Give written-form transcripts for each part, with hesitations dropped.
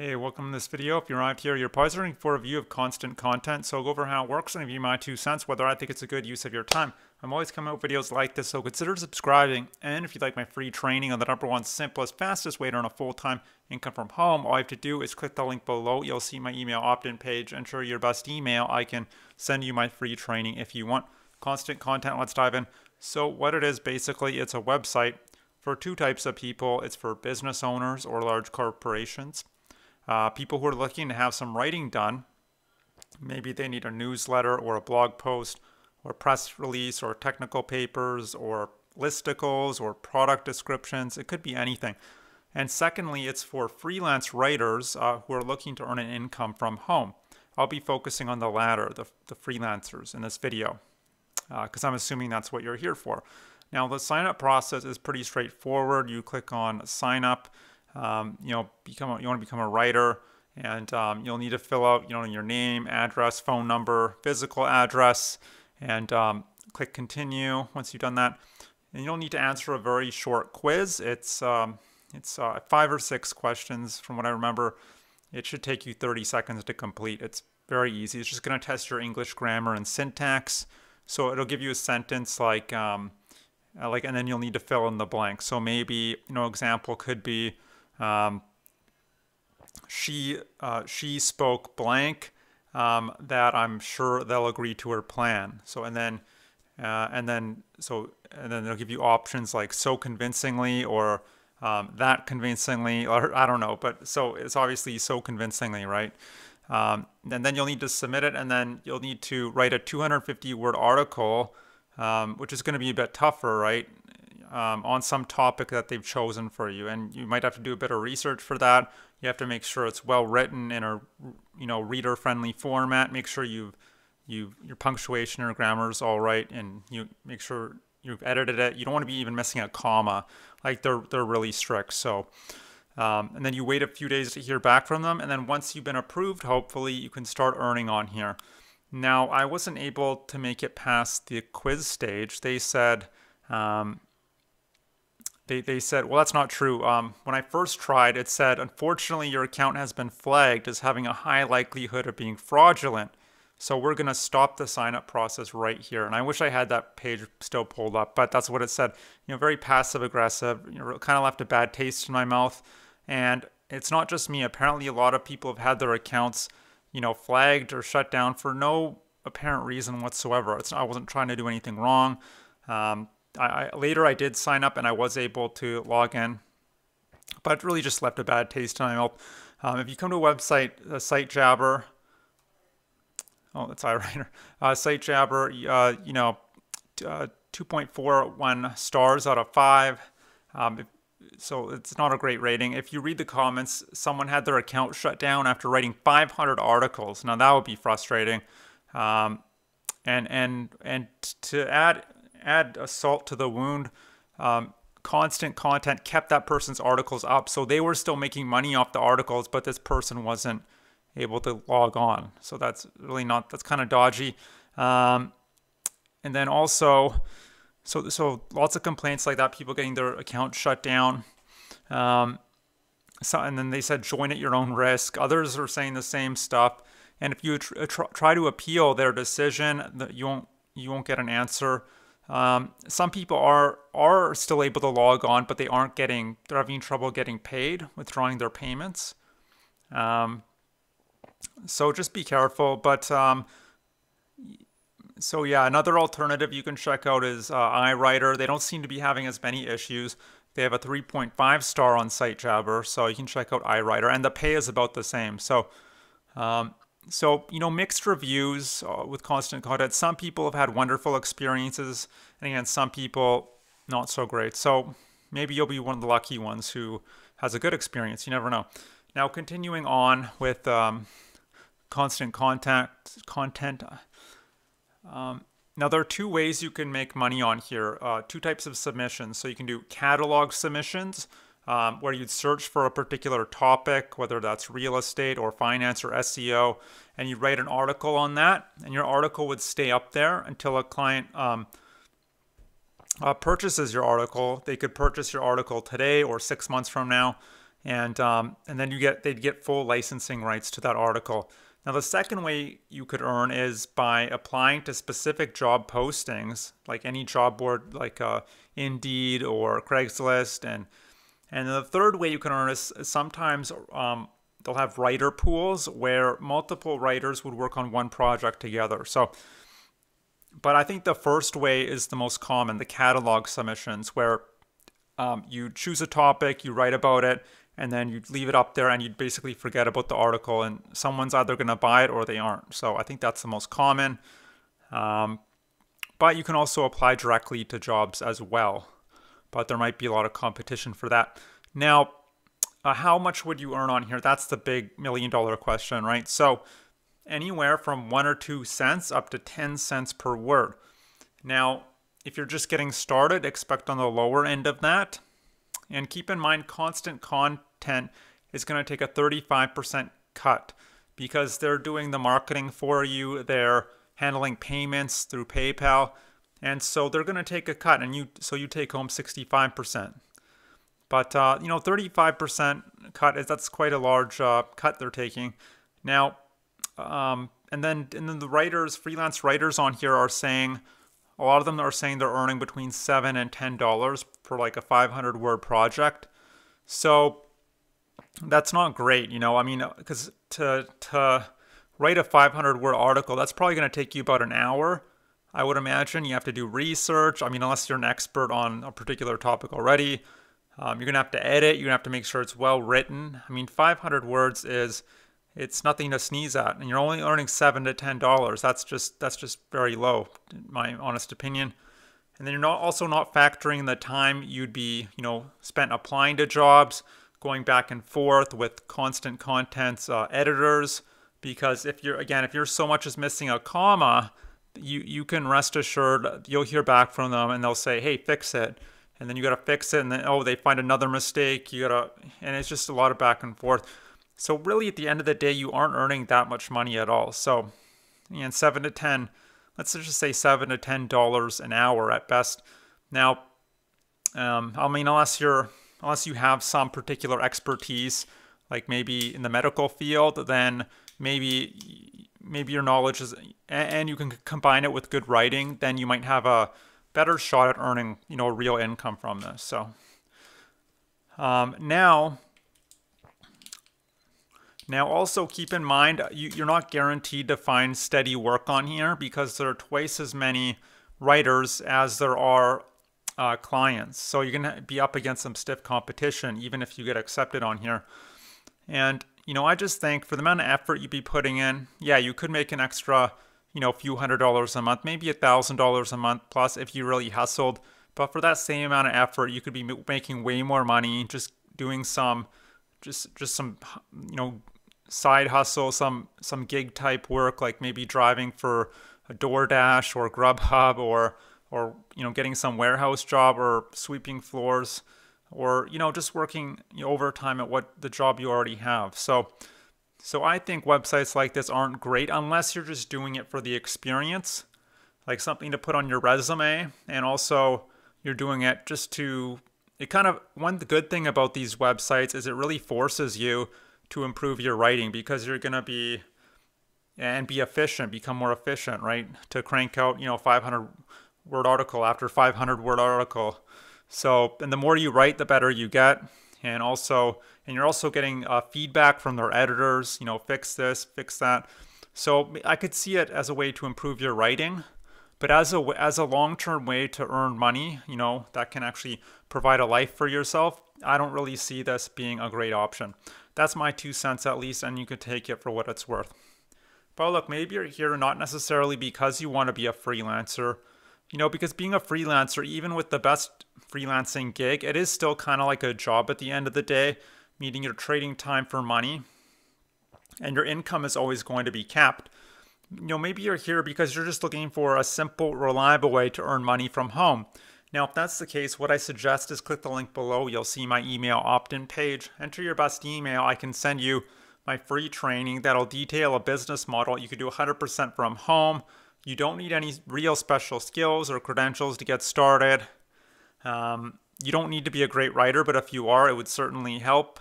Hey, welcome to this video. If you arrived here, you're probably searching for a view of constant content, so I'll go over how it works and give you my 2 cents, whether I think it's a good use of your time. I'm always coming out with videos like this, so consider subscribing. And if you'd like my free training on the #1 simplest, fastest way to earn a full-time income from home, all you have to do is click the link below. You'll see my email opt-in page. Enter your best email. I can send you my free training if you want. Constant content, let's dive in. So what it is, basically, it's a website for two types of people. It's for business owners or large corporations. People who are looking to have some writing done. Maybe they need a newsletter or a blog post or press release or technical papers or listicles or product descriptions. It could be anything. And secondly, it's for freelance writers who are looking to earn an income from home. I'll be focusing on the latter, the freelancers, in this video, because I'm assuming that's what you're here for. Now, the sign-up process is pretty straightforward. You click on sign up. You want to become a writer, and you'll need to fill out, your name, address, phone number, physical address, and click continue. Once you've done that, and you'll need to answer a very short quiz. It's 5 or 6 questions from what I remember. It should take you 30 seconds to complete. It's very easy. It's just going to test your English grammar and syntax. So it'll give you a sentence like, and then you'll need to fill in the blank. So maybe, example could be, she spoke blank, that I'm sure they'll agree to her plan. So and then they'll give you options like so convincingly or that convincingly, or I don't know, but so it's obviously so convincingly, right? And then you'll need to submit it, and then you'll need to write a 250-word article, which is going to be a bit tougher, right? On some topic that they've chosen for you, and you might have to do a bit of research for that. You have to make sure it's well written in a reader-friendly format. Make sure your punctuation or grammar is all right, and you make sure you've edited it. You don't want to be even missing a comma. Like they're really strict. So and then you wait a few days to hear back from them, and then once you've been approved, hopefully you can start earning on here. Now, I wasn't able to make it past the quiz stage. They said. They said, well, that's not true. When I first tried, it said, unfortunately, your account has been flagged as having a high likelihood of being fraudulent. So we're going to stop the sign-up process right here. And I wish I had that page still pulled up, but that's what it said. Very passive-aggressive. Kind of left a bad taste in my mouth. And it's not just me. Apparently, a lot of people have had their accounts, flagged or shut down for no apparent reason whatsoever. I wasn't trying to do anything wrong. Later I did sign up and I was able to log in, but it really just left a bad taste in my mouth. If you come to a website, SiteJabber, oh, that's iWriter, SiteJabber, 2.41 stars out of 5. So it's not a great rating. If you read the comments, someone had their account shut down after writing 500 articles. Now that would be frustrating. And to add a salt to the wound, constant content kept that person's articles up, so they were still making money off the articles, but this person wasn't able to log on. So that's really not, that's kind of dodgy. And then also, so lots of complaints like that, people getting their account shut down. And then they said join at your own risk. Others are saying the same stuff. And if you try to appeal their decision, you won't get an answer. Some people are still able to log on, but they're having trouble getting paid, withdrawing their payments. So just be careful. But so yeah, another alternative you can check out is iWriter. They don't seem to be having as many issues. They have a 3.5 star on SiteJabber, so you can check out iWriter, and the pay is about the same. So mixed reviews with constant content. Some people have had wonderful experiences, and again, some people not so great. So maybe you'll be one of the lucky ones who has a good experience. You never know. Now, continuing on with constant content. Now, there are 2 ways you can make money on here. 2 types of submissions. So you can do catalog submissions, where you'd search for a particular topic, whether that's real estate or finance or SEO, and you write an article on that, and your article would stay up there until a client purchases your article. They could purchase your article today or 6 months from now, and then they'd get full licensing rights to that article. Now, the second way you could earn is by applying to specific job postings, like any job board, like Indeed or Craigslist. And the third way you can earn is sometimes they'll have writer pools where multiple writers would work on one project together. But I think the first way is the most common, the catalog submissions, where you choose a topic, you write about it, and then you leave it up there and you basically forget about the article, and someone's either going to buy it or they aren't. So I think that's the most common. But you can also apply directly to jobs as well. But there might be a lot of competition for that. Now, how much would you earn on here? That's the big $1,000,000 question, right? So anywhere from 1 or 2 cents up to 10 cents per word. Now, if you're just getting started, expect on the lower end of that. And keep in mind, constant content is going to take a 35% cut because they're doing the marketing for you. They're handling payments through PayPal. And so they're going to take a cut, and you take home 65%. But 35% cut that's quite a large cut they're taking. Now, and then the freelance writers on here are saying, a lot of them are saying they're earning between $7 and $10 for like a 500-word project. So that's not great, I mean, because to write a 500-word article, that's probably going to take you about an hour. I would imagine you have to do research. I mean, unless you're an expert on a particular topic already, you're going to have to edit. You're going to have to make sure it's well written. I mean, 500 words it's nothing to sneeze at, and you're only earning $7 to $10. That's just very low, in my honest opinion. And then you're also not factoring the time you'd be, spent applying to jobs, going back and forth with constant content's editors. Because if you're so much as missing a comma, you can rest assured you'll hear back from them, and they'll say, "Hey, fix it." And then you got to fix it, and then they find another mistake. And it's just a lot of back and forth. So really, at the end of the day, you aren't earning that much money at all. So, let's just say $7 to $10 an hour at best. Now, I mean, unless you have some particular expertise, like maybe in the medical field, then maybe your knowledge is, and you can combine it with good writing, then you might have a better shot at earning, real income from this. So, Now also keep in mind, you're not guaranteed to find steady work on here because there are twice as many writers as there are clients. So you're going to be up against some stiff competition even if you get accepted on here. And, I just think for the amount of effort you'd be putting in, yeah, you could make an extra, few $100s a month, maybe $1,000 a month plus if you really hustled. But for that same amount of effort, you could be making way more money just doing some side hustle, some gig type work, like maybe driving for a DoorDash or Grubhub, or getting some warehouse job or sweeping floors, or just working overtime at the job you already have. So I think websites like this aren't great unless you're just doing it for the experience, like something to put on your resume, and also you're doing it just to. One good thing about these websites is it really forces you to improve your writing because you're going to be efficient, become more efficient, right? To crank out, 500-word article after 500-word article. So, and the more you write, the better you get. And you're also getting feedback from their editors, fix this, fix that. So I could see it as a way to improve your writing. But as a long-term way to earn money, that can actually provide a life for yourself, I don't really see this being a great option. That's my 2 cents at least, and you could take it for what it's worth. But look, maybe you're here not necessarily because you want to be a freelancer, because being a freelancer, even with the best freelancing gig, it is still kind of like a job at the end of the day, meaning you're trading time for money, and your income is always going to be capped. Maybe you're here because you're just looking for a simple, reliable way to earn money from home. Now, if that's the case, what I suggest is click the link below. You'll see my email opt-in page. Enter your best email. I can send you my free training that'll detail a business model you could do 100% from home. You don't need any real special skills or credentials to get started. You don't need to be a great writer, but if you are, it would certainly help.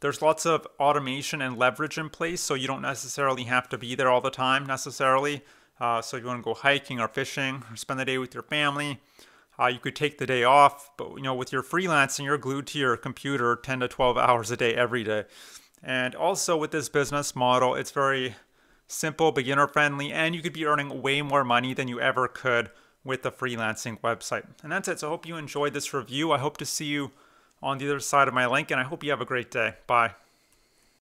There's lots of automation and leverage in place, so you don't necessarily have to be there all the time necessarily. So if you want to go hiking or fishing or spend the day with your family, you could take the day off. But with your freelancing, you're glued to your computer 10 to 12 hours a day every day. And also with this business model, it's very simple, beginner friendly, and you could be earning way more money than you ever could with the freelancing website. And that's it. So I hope you enjoyed this review. I hope to see you on the other side of my link, and I hope you have a great day. Bye.